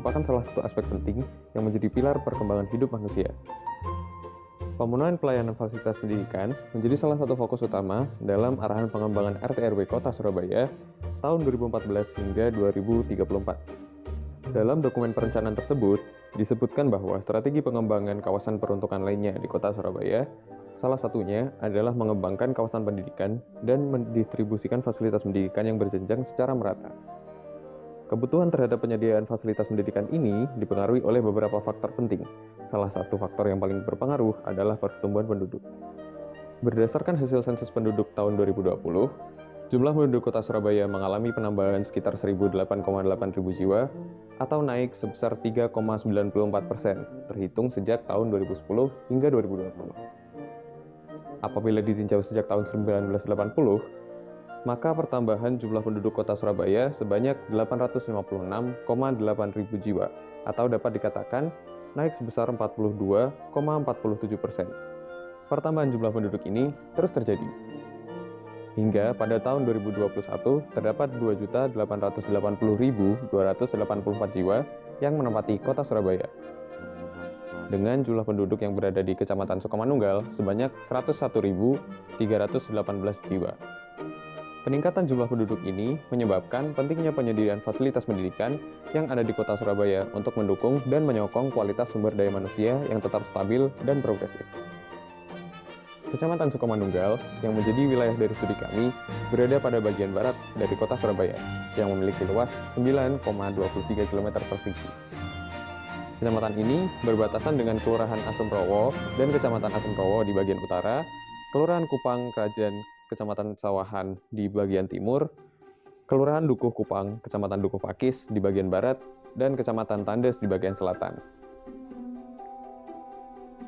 merupakan salah satu aspek penting yang menjadi pilar perkembangan hidup manusia. Pemenuhan pelayanan fasilitas pendidikan menjadi salah satu fokus utama dalam arahan pengembangan RT/RW Kota Surabaya tahun 2014 hingga 2034. Dalam dokumen perencanaan tersebut, disebutkan bahwa strategi pengembangan kawasan peruntukan lainnya di Kota Surabaya, salah satunya adalah mengembangkan kawasan pendidikan dan mendistribusikan fasilitas pendidikan yang berjenjang secara merata. Kebutuhan terhadap penyediaan fasilitas pendidikan ini dipengaruhi oleh beberapa faktor penting. Salah satu faktor yang paling berpengaruh adalah pertumbuhan penduduk. Berdasarkan hasil sensus penduduk tahun 2020, jumlah penduduk Kota Surabaya mengalami penambahan sekitar 1.008,8 ribu jiwa atau naik sebesar 3,94% terhitung sejak tahun 2010 hingga 2020. Apabila ditinjau sejak tahun 1980, maka pertambahan jumlah penduduk Kota Surabaya sebanyak 856,8 ribu jiwa atau dapat dikatakan naik sebesar 42,47%. Pertambahan jumlah penduduk ini terus terjadi. Hingga pada tahun 2021 terdapat 2.880.284 jiwa yang menempati Kota Surabaya. Dengan jumlah penduduk yang berada di Kecamatan Sukomanunggal sebanyak 101.318 jiwa. Peningkatan jumlah penduduk ini menyebabkan pentingnya penyediaan fasilitas pendidikan yang ada di Kota Surabaya untuk mendukung dan menyokong kualitas sumber daya manusia yang tetap stabil dan progresif. Kecamatan Sukomanunggal, yang menjadi wilayah dari studi kami, berada pada bagian barat dari Kota Surabaya, yang memiliki luas 9,23 km persegi. Kecamatan ini berbatasan dengan Kelurahan Asemrowo dan Kecamatan Asemrowo di bagian utara, Kelurahan Kupang Krajan Kecamatan Sawahan di bagian timur, Kelurahan Dukuh Kupang, Kecamatan Dukuh Pakis di bagian barat, dan Kecamatan Tandes di bagian selatan.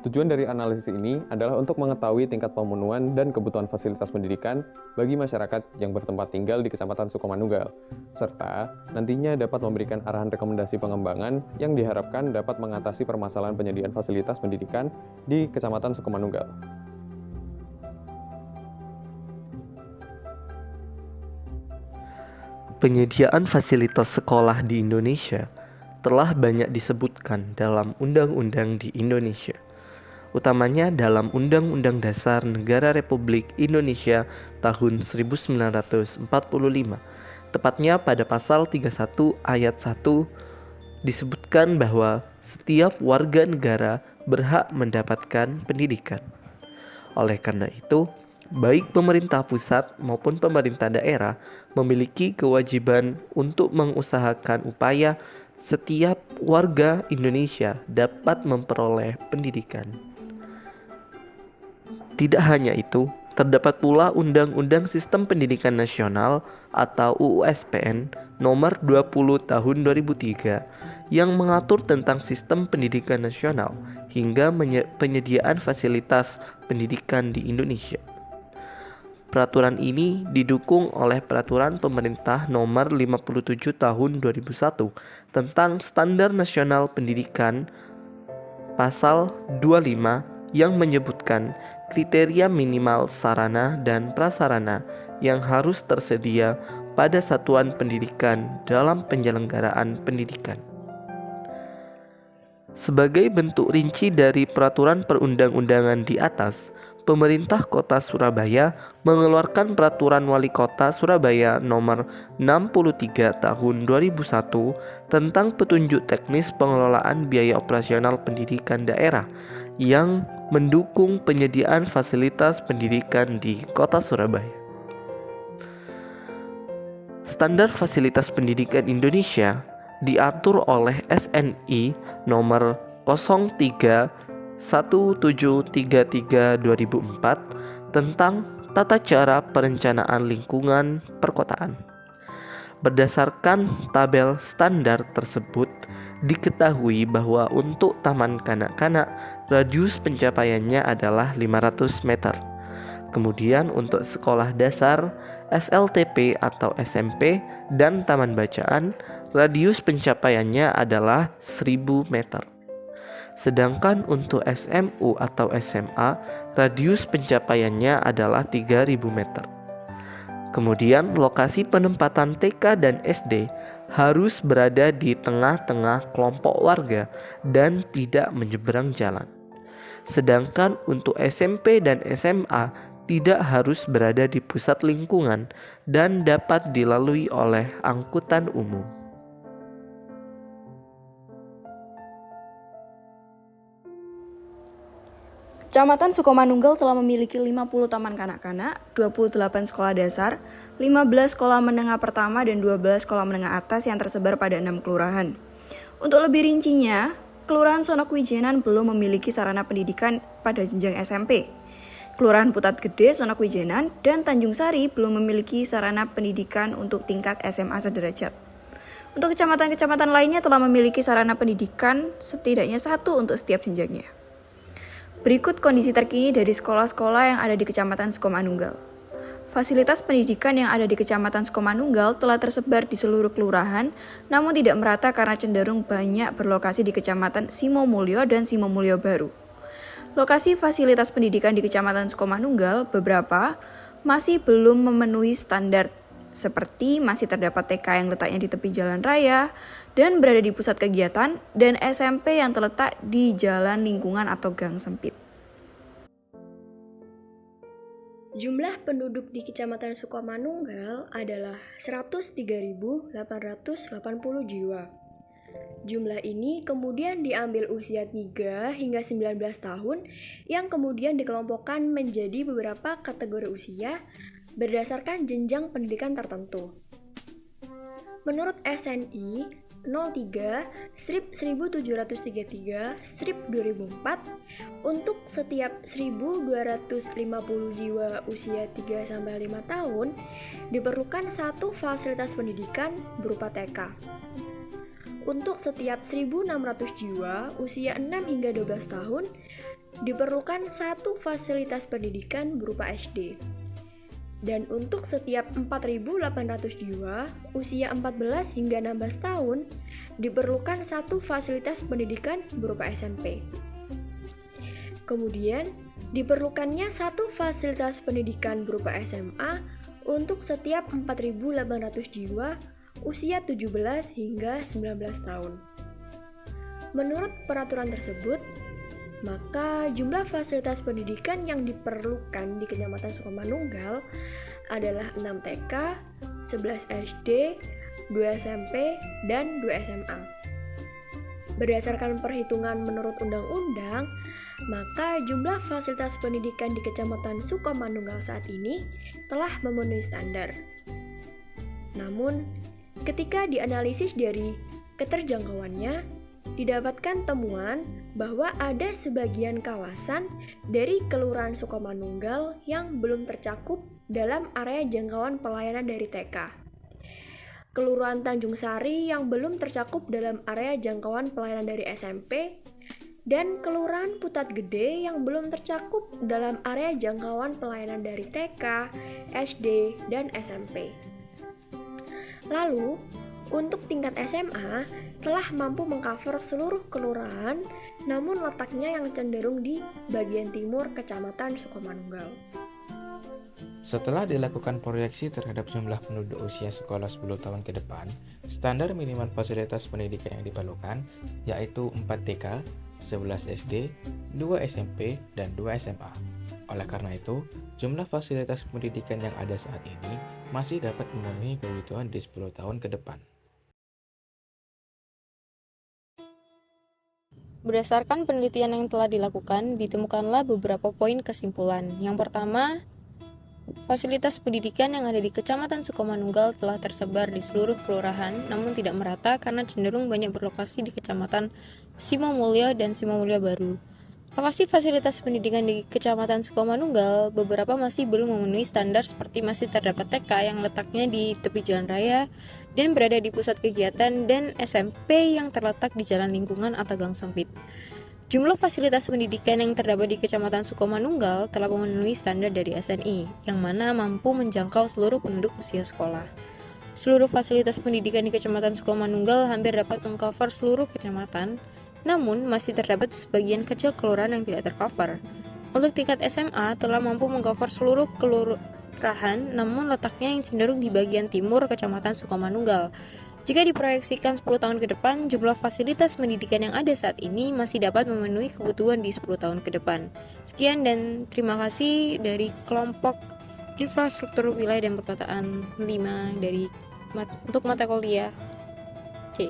Tujuan dari analisis ini adalah untuk mengetahui tingkat pemenuhan dan kebutuhan fasilitas pendidikan bagi masyarakat yang bertempat tinggal di Kecamatan Sukomanunggal, serta nantinya dapat memberikan arahan rekomendasi pengembangan yang diharapkan dapat mengatasi permasalahan penyediaan fasilitas pendidikan di Kecamatan Sukomanunggal. Penyediaan fasilitas sekolah di Indonesia telah banyak disebutkan dalam undang-undang di Indonesia, utamanya dalam Undang-Undang Dasar Negara Republik Indonesia tahun 1945, tepatnya pada pasal 31 ayat 1 disebutkan bahwa setiap warga negara berhak mendapatkan pendidikan. Oleh karena itu, baik pemerintah pusat maupun pemerintah daerah memiliki kewajiban untuk mengusahakan upaya setiap warga Indonesia dapat memperoleh pendidikan. Tidak hanya itu, terdapat pula Undang-Undang Sistem Pendidikan Nasional atau UUSPN nomor 20 tahun 2003 yang mengatur tentang sistem pendidikan nasional hingga penyediaan fasilitas pendidikan di Indonesia. Peraturan ini didukung oleh Peraturan Pemerintah Nomor 57 Tahun 2001 tentang Standar Nasional Pendidikan Pasal 25 yang menyebutkan kriteria minimal sarana dan prasarana yang harus tersedia pada satuan pendidikan dalam penyelenggaraan pendidikan. Sebagai bentuk rinci dari peraturan perundang-undangan di atas, Pemerintah Kota Surabaya mengeluarkan Peraturan Wali Kota Surabaya Nomor 63 Tahun 2001 tentang petunjuk teknis pengelolaan biaya operasional pendidikan daerah yang mendukung penyediaan fasilitas pendidikan di Kota Surabaya. Standar Fasilitas Pendidikan Indonesia diatur oleh SNI Nomor 03/1733/2004 tentang tata cara perencanaan lingkungan perkotaan. Berdasarkan tabel standar tersebut, diketahui bahwa untuk taman kanak-kanak, radius pencapaiannya adalah 500 meter. Kemudian untuk sekolah dasar, SLTP atau SMP, dan taman bacaan, radius pencapaiannya adalah 1000 meter. Sedangkan untuk SMU atau SMA, radius pencapaiannya adalah 3000 meter. Kemudian lokasi penempatan TK dan SD, harus berada di tengah-tengah kelompok warga dan tidak menyeberang jalan. Sedangkan untuk SMP dan SMA tidak harus berada di pusat lingkungan dan dapat dilalui oleh angkutan umum. Kecamatan Sukomanunggal telah memiliki 50 taman kanak-kanak, 28 sekolah dasar, 15 sekolah menengah pertama, dan 12 sekolah menengah atas yang tersebar pada 6 kelurahan. Untuk lebih rincinya, Kelurahan Sonokwijenan belum memiliki sarana pendidikan pada jenjang SMP. Kelurahan Putat Gede, Sonokwijenan, dan Tanjung Sari belum memiliki sarana pendidikan untuk tingkat SMA sederajat. Untuk kecamatan-kecamatan lainnya telah memiliki sarana pendidikan setidaknya satu untuk setiap jenjangnya. Berikut kondisi terkini dari sekolah-sekolah yang ada di Kecamatan Sukomanunggal. Fasilitas pendidikan yang ada di Kecamatan Sukomanunggal telah tersebar di seluruh kelurahan, namun tidak merata karena cenderung banyak berlokasi di Kecamatan Simomulyo dan Simomulyo Baru. Lokasi fasilitas pendidikan di Kecamatan Sukomanunggal beberapa masih belum memenuhi standar, seperti masih terdapat TK yang letaknya di tepi jalan raya dan berada di pusat kegiatan, dan SMP yang terletak di jalan lingkungan atau gang sempit. Jumlah penduduk di Kecamatan Sukomanunggal adalah 103.880 jiwa. Jumlah ini kemudian diambil usia 3 hingga 19 tahun yang kemudian dikelompokkan menjadi beberapa kategori usia berdasarkan jenjang pendidikan tertentu. Menurut SNI 03/1733/2004, untuk setiap 1.250 jiwa usia 3-5 tahun diperlukan satu fasilitas pendidikan berupa TK. Untuk setiap 1.600 jiwa usia 6 hingga 12 tahun diperlukan satu fasilitas pendidikan berupa SD. Dan untuk setiap 4.800 jiwa usia 14 hingga 16 tahun diperlukan satu fasilitas pendidikan berupa SMP. Kemudian, diperlukannya satu fasilitas pendidikan berupa SMA untuk setiap 4.800 jiwa usia 17 hingga 19 tahun. Menurut peraturan tersebut, maka jumlah fasilitas pendidikan yang diperlukan di Kecamatan Sukomanunggal adalah 6 TK, 11 SD, 2 SMP, dan 2 SMA. Berdasarkan perhitungan menurut undang-undang, maka jumlah fasilitas pendidikan di Kecamatan Sukomanunggal saat ini telah memenuhi standar. Namun, ketika dianalisis dari keterjangkauannya, didapatkan temuan bahwa ada sebagian kawasan dari Kelurahan Sukomanunggal yang belum tercakup dalam area jangkauan pelayanan dari TK. Kelurahan Tanjung Sari yang belum tercakup dalam area jangkauan pelayanan dari SMP, dan Kelurahan Putat Gede yang belum tercakup dalam area jangkauan pelayanan dari TK, SD, dan SMP. Lalu, untuk tingkat SMA, telah mampu mengcover seluruh kelurahan, namun letaknya yang cenderung di bagian timur Kecamatan Sukomanunggal. Setelah dilakukan proyeksi terhadap jumlah penduduk usia sekolah 10 tahun ke depan, standar minimal fasilitas pendidikan yang diperlukan yaitu 4 TK, 11 SD, 2 SMP, dan 2 SMA. Oleh karena itu, jumlah fasilitas pendidikan yang ada saat ini masih dapat memenuhi kebutuhan di 10 tahun ke depan. Berdasarkan penelitian yang telah dilakukan, ditemukanlah beberapa poin kesimpulan. Yang pertama, fasilitas pendidikan yang ada di Kecamatan Sukomanunggal telah tersebar di seluruh kelurahan, namun tidak merata karena cenderung banyak berlokasi di Kecamatan Simomulyo dan Simomulyo Baru. Lokasi fasilitas pendidikan di Kecamatan Sukomanunggal beberapa masih belum memenuhi standar, seperti masih terdapat TK yang letaknya di tepi jalan raya dan berada di pusat kegiatan, dan SMP yang terletak di jalan lingkungan atau gang sempit. Jumlah fasilitas pendidikan yang terdapat di Kecamatan Sukomanunggal telah memenuhi standar dari SNI, yang mana mampu menjangkau seluruh penduduk usia sekolah. Seluruh fasilitas pendidikan di Kecamatan Sukomanunggal hampir dapat mengcover seluruh kecamatan, namun masih terdapat sebagian kecil kelurahan yang tidak tercover. Untuk tingkat SMA telah mampu mengcover seluruh kelurahan, namun letaknya yang cenderung di bagian timur Kecamatan Sukomanunggal. Jika diproyeksikan 10 tahun ke depan, jumlah fasilitas pendidikan yang ada saat ini masih dapat memenuhi kebutuhan di 10 tahun ke depan. Sekian dan terima kasih dari kelompok Infrastruktur Wilayah dan Perkotaan 5 untuk mata kuliah C.